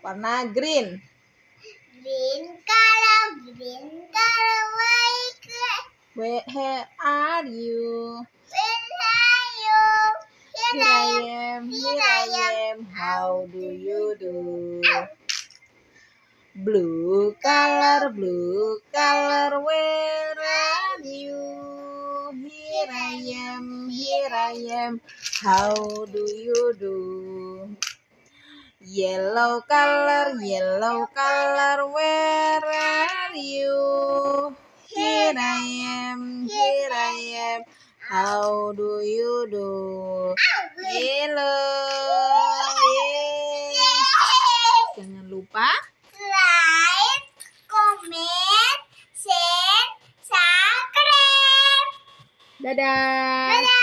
Warna green. Green color, Where are you? Where are you? Here I am. How do you do? Blue color, where are you? Here I am. How do you do? Yellow color, where are you? Here I am. How do you do? Yellow, jangan lupa like, comment, share, subscribe. dadah.